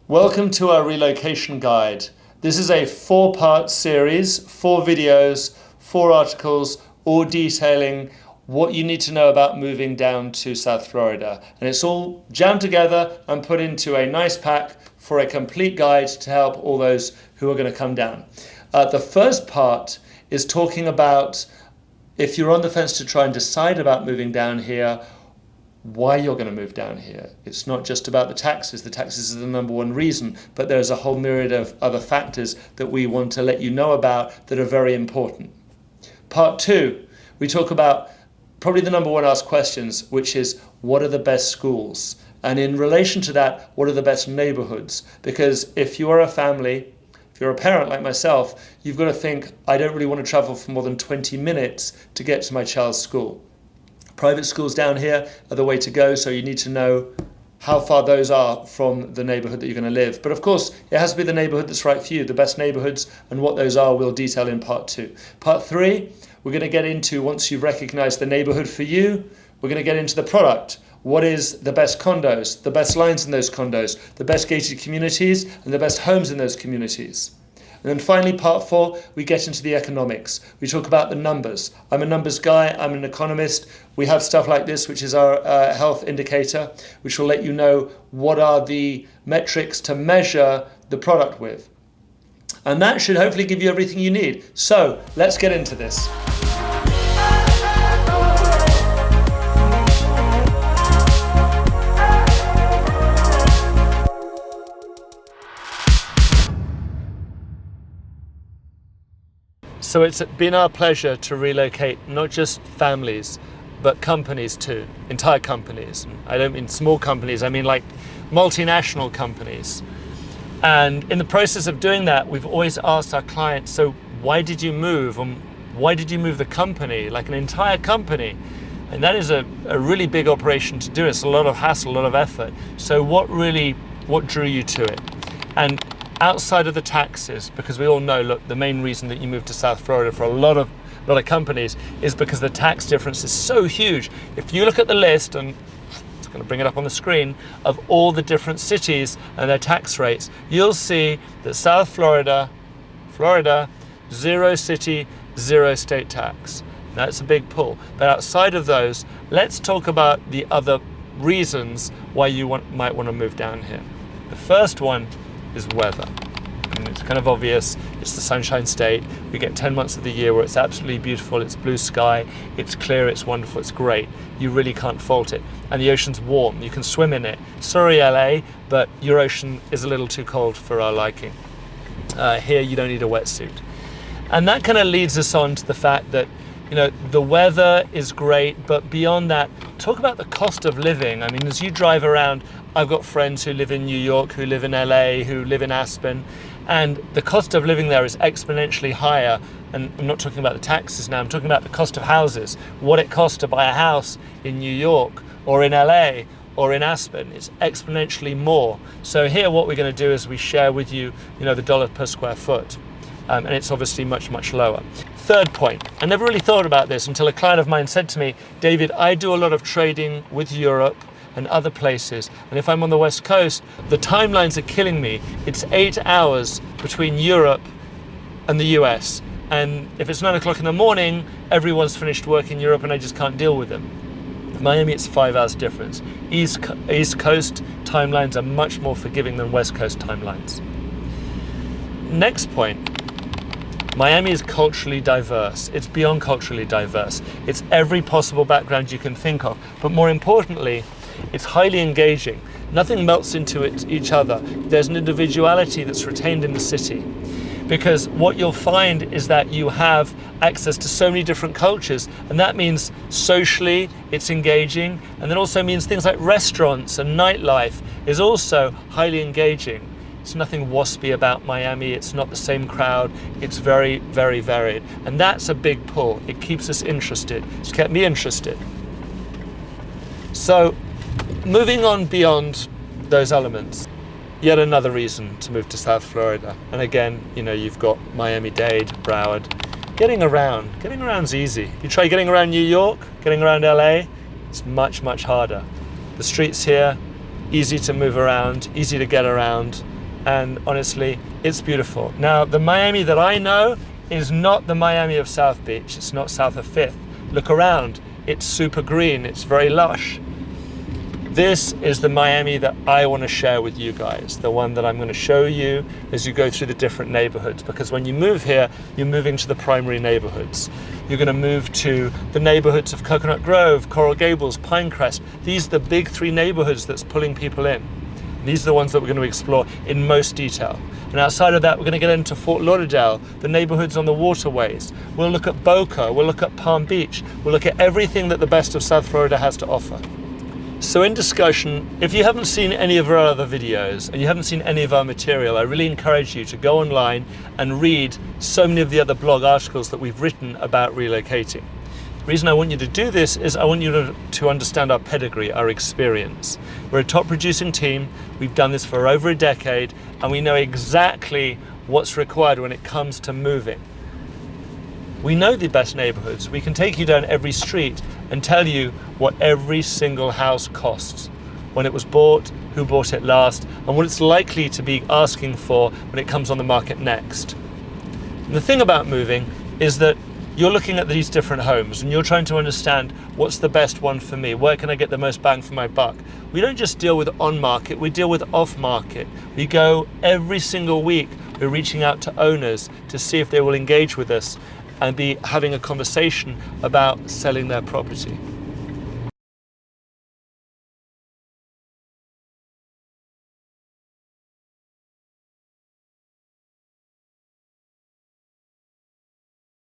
Welcome to our relocation guide. This is a 4-part series, 4 videos, 4 articles, all detailing what you need to know about moving down to South Florida. And it's all jammed together and put into a nice pack for a complete guide to help all those who are going to come down. The first part is talking about if you're on the fence to try and decide about moving down here, why you're going to move down here. It's not just about the taxes. The taxes are the number one reason, but there's a whole myriad of other factors that we want to let you know about that are very important. Part 2, we talk about probably the number one asked questions, which is what are the best schools? And in relation to that, what are the best neighborhoods? Because if you are a family, if you're a parent like myself, you've got to think, I don't really want to travel for more than 20 minutes to get to my child's school. Private schools down here are the way to go, so you need to know how far those are from the neighborhood that you're going to live. But of course, it has to be the neighborhood that's right for you. The best neighborhoods and what those are we'll detail in part 2. Part 3, we're going to get into, once you've recognized the neighborhood for you, we're going to get into the product. What is the best condos, the best lines in those condos, the best gated communities, and the best homes in those communities. And then finally, part 4, we get into the economics. We talk about the numbers. I'm a numbers guy, I'm an economist. We have stuff like this, which is our health indicator, which will let you know what are the metrics to measure the product with. And that should hopefully give you everything you need. So let's get into this. So it's been our pleasure to relocate not just families, but companies too, entire companies. I don't mean small companies, I mean like multinational companies. And in the process of doing that, we've always asked our clients, so why did you move? And why did you move the company, like an entire company? And that is a really big operation to do. It's a lot of hassle, a lot of effort. So what drew you to it? And outside of the taxes, because we all know, look, the main reason that you move to South Florida for a lot of companies is because the tax difference is so huge. If you look at the list, and it's going to bring it up on the screen, of all the different cities and their tax rates, you'll see that South Florida, 0 city, 0 state tax. That's a big pull. But outside of those, let's talk about the other reasons why you might want to move down here. The first one is weather. And it's kind of obvious, it's the Sunshine State. We get 10 months of the year where it's absolutely beautiful, it's blue sky, it's clear, it's wonderful, it's great. You really can't fault it. And the ocean's warm, you can swim in it. Sorry LA, but your ocean is a little too cold for our liking. Here you don't need a wetsuit. And that kind of leads us on to the fact that, you know, the weather is great, but beyond that, talk about the cost of living. I mean, as you drive around, I've got friends who live in New York, who live in LA, who live in Aspen, and the cost of living there is exponentially higher. And I'm not talking about the taxes now, I'm talking about the cost of houses. What it costs to buy a house in New York or in LA or in Aspen is exponentially more. So here what we're going to do is we share with you, the dollar per square foot. And it's obviously much, much lower. Third point, I never really thought about this until a client of mine said to me, David, I do a lot of trading with Europe and other places. And if I'm on the West Coast, the timelines are killing me. It's 8 hours between Europe and the US. And if it's 9 o'clock in the morning, everyone's finished work in Europe and I just can't deal with them. Miami, it's 5 hours difference. East Coast timelines are much more forgiving than West Coast timelines. Next point. Miami is culturally diverse. It's beyond culturally diverse. It's every possible background you can think of. But more importantly, it's highly engaging. Nothing melts into each other. There's an individuality that's retained in the city. Because what you'll find is that you have access to so many different cultures, and that means socially it's engaging, and that also means things like restaurants and nightlife is also highly engaging. It's nothing waspy about Miami, it's not the same crowd, it's very, very varied. And that's a big pull. It keeps us interested. It's kept me interested. So, moving on beyond those elements, yet another reason to move to South Florida. And again, you've got Miami-Dade, Broward. Getting around's easy. You try getting around New York, getting around LA, it's much, much harder. The streets here, easy to move around, easy to get around. and honestly, it's beautiful. Now, the Miami that I know is not the Miami of South Beach. It's not south of 5th. Look around, it's super green, it's very lush. This is the Miami that I want to share with you guys, the one that I'm going to show you as you go through the different neighborhoods, because when you move here, you're moving to the primary neighborhoods. You're going to move to the neighborhoods of Coconut Grove, Coral Gables, Pinecrest. These are the big 3 neighborhoods that's pulling people in. These are the ones that we're going to explore in most detail. And outside of that, we're going to get into Fort Lauderdale, the neighborhoods on the waterways. We'll look at Boca, we'll look at Palm Beach, we'll look at everything that the best of South Florida has to offer. So in discussion, if you haven't seen any of our other videos and you haven't seen any of our material, I really encourage you to go online and read so many of the other blog articles that we've written about relocating. The reason I want you to do this is I want you to understand our pedigree, our experience. We're a top producing team, we've done this for over a decade, and we know exactly what's required when it comes to moving. We know the best neighborhoods. We can take you down every street and tell you what every single house costs, when it was bought, who bought it last, and what it's likely to be asking for when it comes on the market next. And the thing about moving is that you're looking at these different homes and you're trying to understand what's the best one for me, where can I get the most bang for my buck. We don't just deal with on market, we deal with off market. We go every single week, we're reaching out to owners to see if they will engage with us and be having a conversation about selling their property.